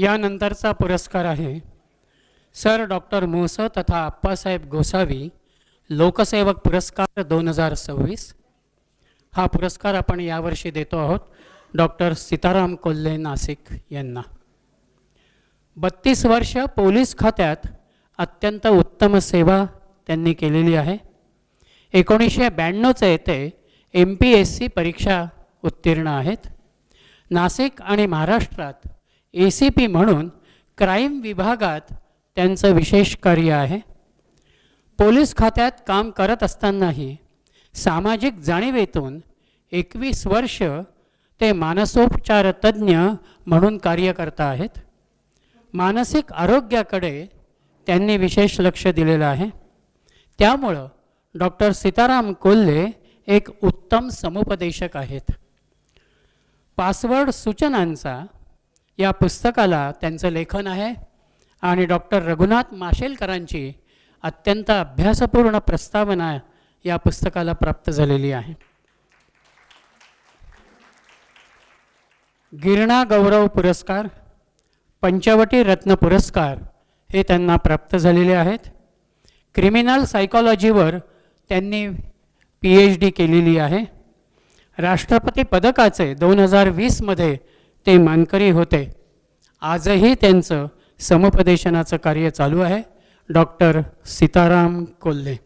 यानंतरचा पुरस्कार आहे sir doctor मोस तथा अप्पासाहेब गोसावी लोकसेवक पुरस्कार 2026। हा पुरस्कार आपण यावर्षी देतो आहोत डॉक्टर सीताराम कोल्हे नाशिक यांना। 32 वर्ष पोलीस खात्यात अत्यंत उत्तम सेवा त्यांनी केलेली आहे। 1992 ते MPSC परीक्षा उत्तीर्ण आहेत। नाशिक आणि महाराष्ट्रात ACP म्हणून क्राईम विभागात त्यांचं विशेष कार्य आहे। पोलीस खात्यात काम करत असतानाही सामाजिक जाणीवेतून 21 वर्ष ते मानसोपचार तज्ज्ञ म्हणून कार्य करत आहेत। मानसिक आरोग्याकडे त्यांनी विशेष लक्ष दिलेलं आहे। त्यामुळं डॉक्टर सीताराम कोल्हे एक उत्तम समुपदेशक आहेत। पासवर्ड सूचनांचा या पुस्तकाला त्यांचं लेखन आहे आणि डॉक्टर रघुनाथ माशेलकरांची अत्यंत अभ्यासपूर्ण प्रस्तावना या पुस्तकाला प्राप्त झालेली आहे। गिरणा गौरव पुरस्कार, पंचवटी रत्न पुरस्कार हे त्यांना प्राप्त झालेले आहेत। क्रिमिनल सायकॉलॉजीवर त्यांनी PhD केलेली आहे। राष्ट्रपती पदकाचे 2020 ते मानकरी होते। आजही त्यांचं समुपदेशनाचं कार्य चालू आहे। डॉक्टर सीताराम कोल्हे,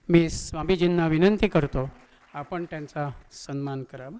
मी स्वामीजींना विनंती करतो आपण त्यांचा सन्मान करावा।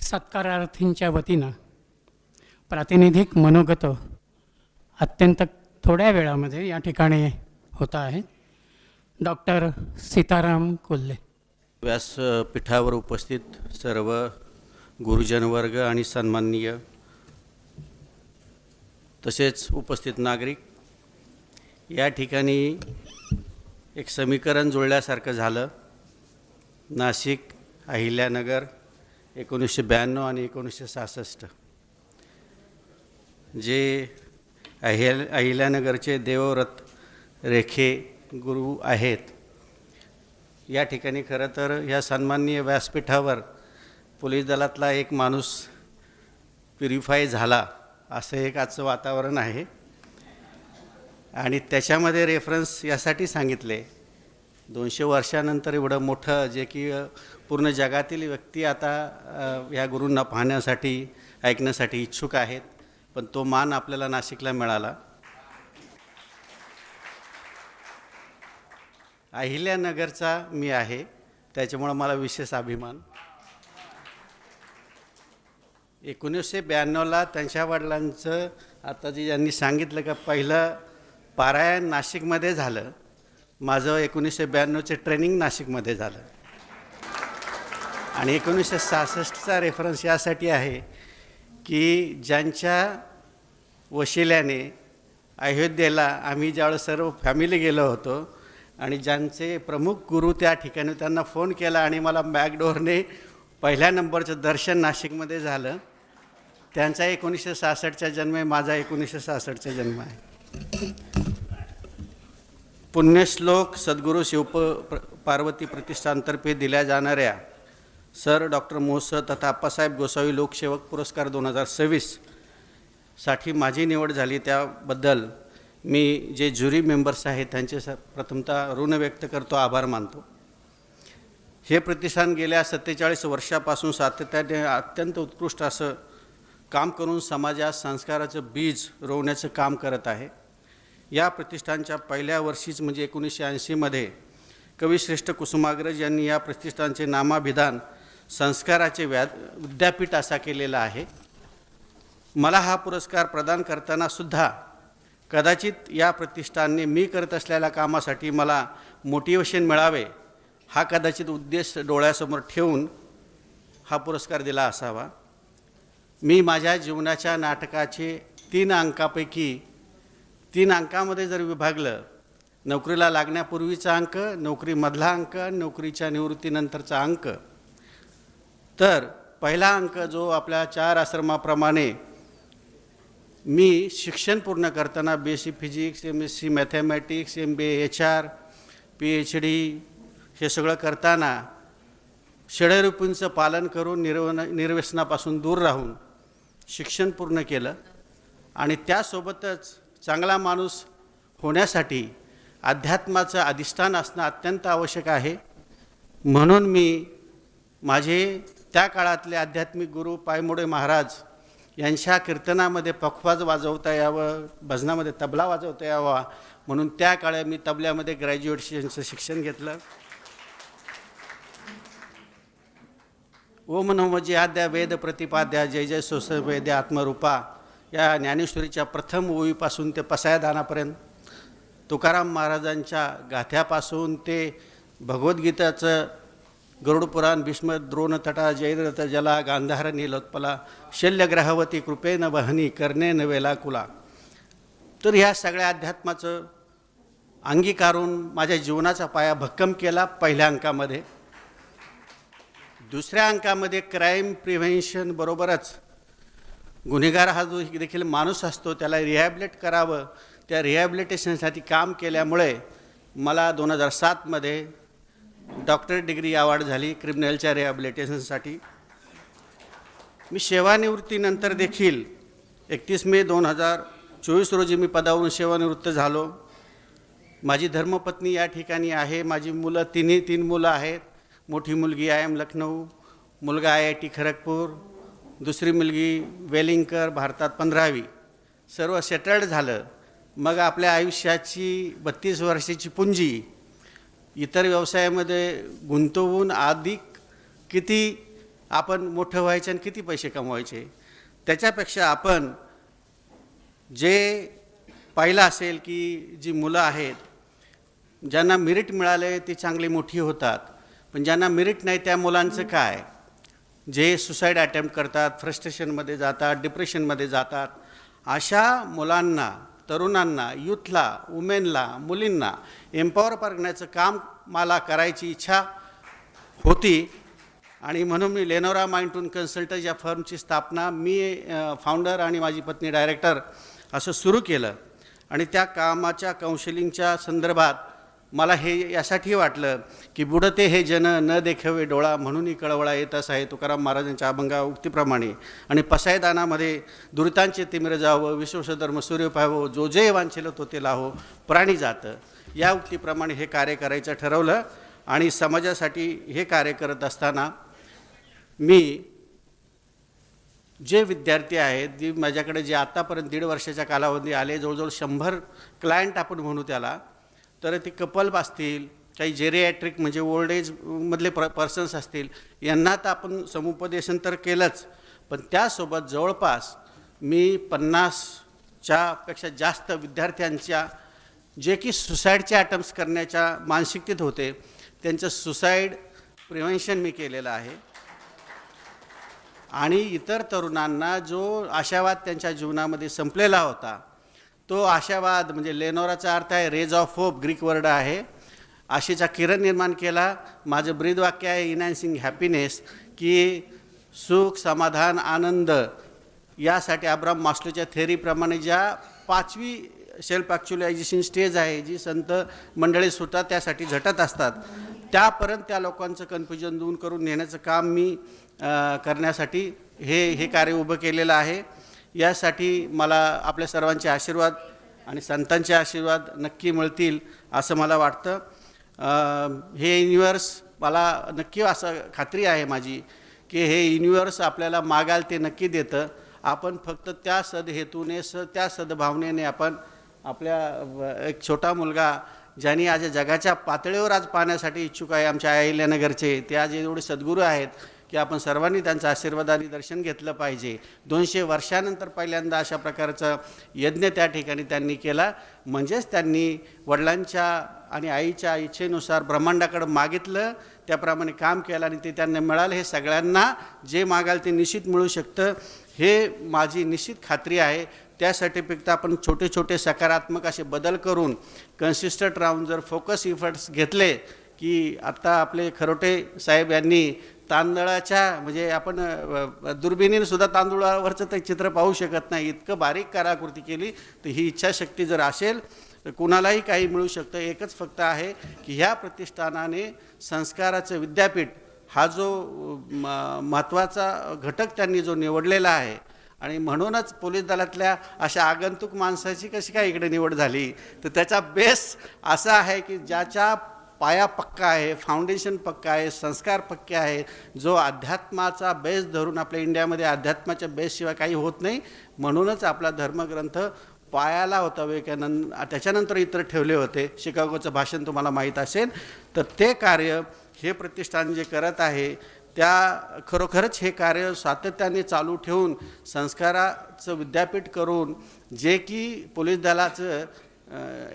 सत्कारार्थींच्या वतीनं प्रातिनिधिक मनोगत अत्यंत थोड्या वेळामध्ये या ठिकाणी होत आहे। डॉक्टर सीताराम कोल्हे। व्यासपीठावर उपस्थित सर्व गुरुजन वर्ग आणि सन्माननीय तसेच उपस्थित नागरिक, या ठिकाणी एक समीकरण जुळल्यासारखं झालं। नाशिक, अहिल्यानगर 1992 आणि 1966 जे अहिल्यानगरचे देवव्रत रेखे गुरु आहेत। या ठिकाणी खरं तर या सन्माननीय व्यासपीठावर पोलीस दलातला एक माणूस प्युरिफाय झाला असं एक आजचं वातावरण आहे आणि त्याच्यामध्ये रेफरन्स यासाठी सांगितले 200 वर्षानंतर एवढं मोठं जे की पूर्ण जगातील व्यक्ती आता या गुरूंना पाहण्यासाठी ऐकण्यासाठी इच्छुक आहेत, पण तो मान आपल्याला नाशिकला मिळाला। अहिल्यानगरचा मी आहे, त्याच्यामुळे मला विशेष अभिमान। 1992ला त्यांच्या वडिलांचं आता जे यांनी सांगितलं का पहिलं पारायण नाशिकमध्ये झालं। माझं 1992चे ट्रेनिंग नाशिकमध्ये झालं आणि 1966चा रेफरन्स यासाठी आहे की ज्यांच्या वशिल्याने अयोध्येला आम्ही ज्यावेळेस सर्व फॅमिली गेलो होतो आणि ज्यांचे प्रमुख गुरु त्या ठिकाणी त्यांना फोन केला आणि मला बॅकडोरने पहिल्या नंबरचं दर्शन नाशिकमध्ये झालं। त्यांचा 1966चा जन्म आहे, माझा 1966चा जन्म आहे। पुण्यश्लोक सद्गुरू पार्वती प्रतिष्ठानतर्फे दिल्या जाणाऱ्या सर डॉक्टर मोस तथा अप्पासाहेब गोसावी लोकसेवक पुरस्कार 2026 साठी माझी निवड झाली। त्याबद्दल मी जे ज्युरी मेंबर्स आहेत त्यांचे प्रथमतः ऋण व्यक्त करतो, आभार मानतो। हे प्रतिष्ठान गेल्या 47 वर्षापासून सातत्याने अत्यंत उत्कृष्ट असं काम करून समाजात संस्काराचं बीज रोवण्याचं काम करत आहे। या प्रतिष्ठानच्या पहिल्या वर्षीच म्हणजे 1980 कविश्रेष्ठ कुसुमाग्रज यांनी या प्रतिष्ठानचे नामाभिधान संस्काराचे विद्यापीठ असा केलेला आहे. मला हा पुरस्कार प्रदान करताना सुद्धा कदाचित या प्रतिष्ठानने मी करत असलेल्या कामासाठी मला मोटिवेशन मिळावे हा कदाचित उद्देश डोळ्यासमोर ठेवून हा पुरस्कार दिला असावा. मी माझ्या जीवनाच्या नाटकाचे 3 अंकापैकी 3 अंकामध्ये जर विभागलं, नोकरीला लागण्यापूर्वीचा अंक, नोकरीमधला अंक, नोकरीच्या निवृत्तीनंतरचा अंक, तर पहिला अंक जो आपल्या 4 आश्रमाप्रमाणे मी शिक्षण पूर्ण करताना BSc physics, MSc mathematics, MBA HR, PhD हे सगळं करताना षड्यऋतूंचं पालन करून निर्व्यसनापासून दूर राहून शिक्षण पूर्ण केलं. आणि त्यासोबतच चांगला माणूस होण्यासाठी अध्यात्माचं अधिष्ठान असणं अत्यंत आवश्यक आहे. म्हणून मी माझे त्या काळातले आध्यात्मिक गुरु पायमोडे महाराज यांच्या कीर्तनामध्ये पखवाज वाजवता यावं, भजनामध्ये तबला वाजवता यावा म्हणून त्या काळात मी तबल्यामध्ये ग्रॅज्युएशनचं शिक्षण घेतलं. ओम नमो आद्या वेद प्रतिपाद्या जय जय सोस वेद्या आत्मरूपा या ज्ञानेश्वरीच्या प्रथम ओवीपासून ते पसायदानापर्यंत, तुकाराम महाराजांच्या गाथ्यापासून ते भगवद्गीताचं गरुड पुराण, भीष्म द्रोण तटा जयद्रथ जला गांधार नीलोत्पला शल्यग्रहवती कृपेन वहनी कर्णेन वेलाकुला. तर ह्या सगळ्या अध्यात्माचं अंगीकारून माझ्या जीवनाचा पाया भक्कम केला पहिल्या अंकामध्ये. दुसऱ्या अंकामध्ये क्राईम प्रिव्हेन्शन बरोबरच गुन्हेगार हा जो देखील माणूस असतो त्याला रिहॅबिलिट करावं, त्या रिहॅबिलिटेशनसाठी काम केल्यामुळे मला 2007मध्ये डॉक्टरेट डिग्री अवॉर्ड झाली क्रिमिनलच्या रिहॅबिलिटेशनसाठी. मी सेवानिवृत्तीनंतर देखील 31 मे 2024 रोजी मी पदावरून सेवानिवृत्त झालो. माझी धर्मपत्नी या ठिकाणी आहे. माझी मुलं 3 मुलं आहेत. मोठी मुलगी IIM लखनऊ, मुलगा IIT खरगपूर, दुसरी मुलगी वेलिंगकर, भारतात 15वी. सर्व सेटल्ड झालं. मग आपल्या आयुष्याची 32 वर्षाची पुंजी इतर व्यवसायामध्ये गुंतवून अधिक किती आपण मोठं व्हायचं आणि किती पैसे कमवायचे, त्याच्यापेक्षा आपण जे पाहिलं असेल की जी मुलं आहेत ज्यांना मेरिट मिळाले ती चांगली मोठी होतात, पण ज्यांना मेरिट नाही त्या मुलांचं काय, जे सुसाईड अटेम्प्ट करतात, फ्रस्ट्रेशनमध्ये जातात, डिप्रेशनमध्ये जातात, अशा मुलांना, तरुणांना, यूथला, वुमेनला, मुलींना एम्पॉवर करण्याचं काम मला करायची इच्छा होती. आणि म्हणून मी लेनोरा माइंटून कन्सल्टंट या फर्मची स्थापना मी फाउंडर आणि माझी पत्नी डायरेक्टर असं सुरू केलं. आणि त्या कामाच्या काउन्सिलिंगच्या संदर्भात मला हे यासाठी वाटलं की बुडते हे जन न देखावे डोळा म्हणूनही कळवळा येत असं आहे तुकाराम महाराजांच्या अभंगा उक्तीप्रमाणे. आणि पसायदानामध्ये दुरितांचे तिमिर जावं, विश्वसधर्म सूर्य पाहावं, जो जे वांछेल तो ते लाहो प्राणी जातं, या उक्तीप्रमाणे हे कार्य करायचं ठरवलं. आणि समाजासाठी हे कार्य करत असताना मी जे विद्यार्थी आहेत, जे माझ्याकडे जे आत्तापर्यंत 1.5 वर्षाच्या कालावधी आले, जवळजवळ 100 क्लायंट आपण म्हणू त्याला, तर ते कपल असतील, काही जेरिॲट्रिक म्हणजे ओल्ड एजमधले पर्सन्स असतील, यांना तर आपण समुपदेशन तर केलंच, पण त्यासोबत जवळपास मी 50च्या पेक्षा जास्त विद्यार्थ्यांच्या जे की सुसाईडचे अटेम्प्ट्स करण्याच्या मानसिकतेत होते त्यांचं सुसाईड प्रिव्हेन्शन मी केलेलं आहे. आणि इतर तरुणांना जो आशावाद त्यांच्या जीवनामध्ये संपलेला होता, तो आशावाद म्हणजे लेनोराचा अर्थ आहे rays of hope, Greek word आहे, आशेचा किरण निर्माण केला. माझं ब्रीदवाक्य आहे इनहॅन्सिंग हॅपीनेस, की सुख, समाधान, आनंद यासाठी अब्राहम मास्लोच्या थेअरीप्रमाणे ज्या 5वी सेल्फ ॲक्च्युलायझेशन स्टेज आहे, जी संत मंडळी सुद्धा त्यासाठी झटत असतात, त्यापर्यंत त्या लोकांचं कन्फ्युजन दूर करून नेण्याचं काम मी करण्यासाठी हे कार्य उभं केलेलं आहे. यासाठी मला आपल्या सर्वांचे आशीर्वाद आणि संतांचे आशीर्वाद नक्की मिळतील असं मला वाटतं. हे युनिवर्स मला नक्की असं खात्री आहे माझी की हे युनिवर्स आपल्याला मागाल ते नक्की देतं. आपण फक्त त्या सदहेतूने त्या सद्भावनेने आपण आपल्या एक छोटा मुलगा ज्यांनी आज जगाच्या पातळीवर आज पाहण्यासाठी इच्छुक आहे आमच्या अहिल्यानगरचे, ते आज एवढे सद्गुरू आहेत की आपण सर्वांनी त्यांचं आशीर्वादाने दर्शन घेतलं पाहिजे. 200 वर्षानंतर पहिल्यांदा अशा प्रकारचा यज्ञ त्या ठिकाणी त्यांनी केला. म्हणजेच त्यांनी वडिलांच्या आणि आईच्या इच्छेनुसार ब्रह्मांडाकडे मागितलं, त्याप्रमाणे काम केलं आणि ते त्यांना मिळालं. हे सगळ्यांना जे मागाल ते निश्चित मिळू शकतं, हे माझी निश्चित खात्री आहे. त्यासाठी फक्त आपण छोटे छोटे सकारात्मक असे बदल करून कन्सिस्टंट राहून जर फोकस इफर्ट्स घेतले की आता आपले खरोटे साहेब यांनी तांदळाच्या म्हणजे आपण दुर्बिणीने सुद्धा तांदूळावरचं ते चित्र पाहू शकत नाही, इतकं बारीक कलाकृती केली. तर ही इच्छाशक्ती जर असेल तर कुणालाही काही मिळू शकतं. एकच फक्त आहे की ह्या प्रतिष्ठानाने संस्काराचं विद्यापीठ हा जो महत्त्वाचा घटक त्यांनी जो निवडलेला आहे, आणि म्हणूनच पोलीस दलातल्या अशा आगंतुक माणसाची कशी काय इकडे निवड झाली, तर त्याचा बेस असा आहे की ज्याच्या पाया पक्का आहे, फाउंडेशन पक्का आहे, संस्कार पक्के आहे, जो अध्यात्माचा बेस धरून आपल्या इंडियामध्ये अध्यात्माच्या बेसशिवाय काही होत नाही. म्हणूनच आपला धर्मग्रंथ पायाला होता विवेकानंद, त्याच्यानंतर इतर ठेवले होते. शिकागोचं भाषण तुम्हाला माहीत असेल. तर ते कार्य हे प्रतिष्ठान जे करत आहे त्या खरोखरच हे कार्य सातत्याने चालू ठेवून संस्काराचं विद्यापीठ करून, जे की पोलीस दलाचं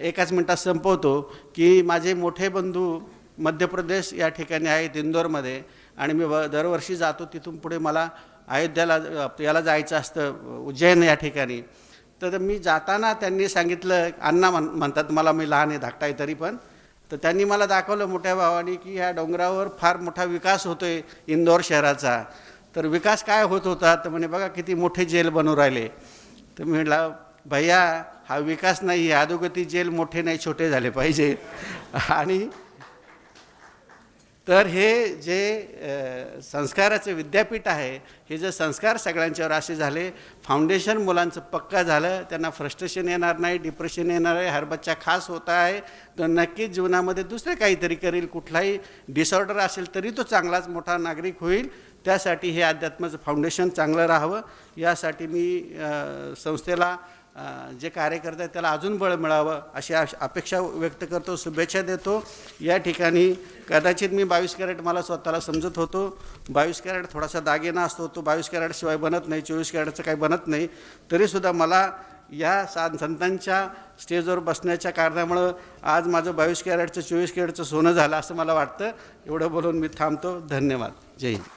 एकाच मिनटात संपवतो की माझे मोठे बंधू मध्य प्रदेश या ठिकाणी आहेत इंदोरमध्ये, आणि मी दरवर्षी जातो. तिथून पुढे मला अयोध्याला याला जायचं असतं, उज्जैन या ठिकाणी. तर मी जाताना त्यांनी सांगितलं, अण्णा म्हणतात मला, मी लहान आहे धाकटा आहे तरी पण, तर त्यांनी मला दाखवलं मोठ्या भावाने की ह्या डोंगरावर फार मोठा विकास होतो आहे इंदोर शहराचा. तर विकास काय होत होता, तर म्हणे बघा किती मोठे जेल बनवून राहिले. तर मी म्हटलं भैया हा विकास नाही, अधोगती जेल मोठे नाही छोटे झाले पाहिजे. आणि तर हे जे संस्काराचं विद्यापीठ आहे, हे जे संस्कार सगळ्यांच्यावर असे झाले, फाउंडेशन मुलांचं पक्का झालं, त्यांना फ्रस्ट्रेशन येणार नाही, डिप्रेशन येणार आहे, हर बच्चा खास होता आहे, तर नक्कीच जीवनामध्ये दुसरे काहीतरी करेल. कुठलाही डिसऑर्डर असेल तरी तो चांगलाच मोठा नागरिक होईल. त्यासाठी हे अध्यात्माचं फाउंडेशन चांगलं राहावं, यासाठी मी संस्थेला जे कार्य करत आहेत त्याला अजून बळ मिळावं अशी अपेक्षा व्यक्त करतो, शुभेच्छा देतो. या ठिकाणी कदाचित मी 22 कॅरेट मला स्वतःला समजत होतो. 22 कॅरेट थोडासा दागिना असतो, तो 22 कॅरेटशिवाय बनत नाही, 24 कॅरेटचं काही बनत नाही. तरीसुद्धा मला या संतांच्या स्टेजवर बसण्याच्या कारणामुळं आज माझं 22 कॅरेटचं 24 कॅरेटचं सोनं झालं असं मला वाटतं. एवढं बोलून मी थांबतो. धन्यवाद. जय हिंद.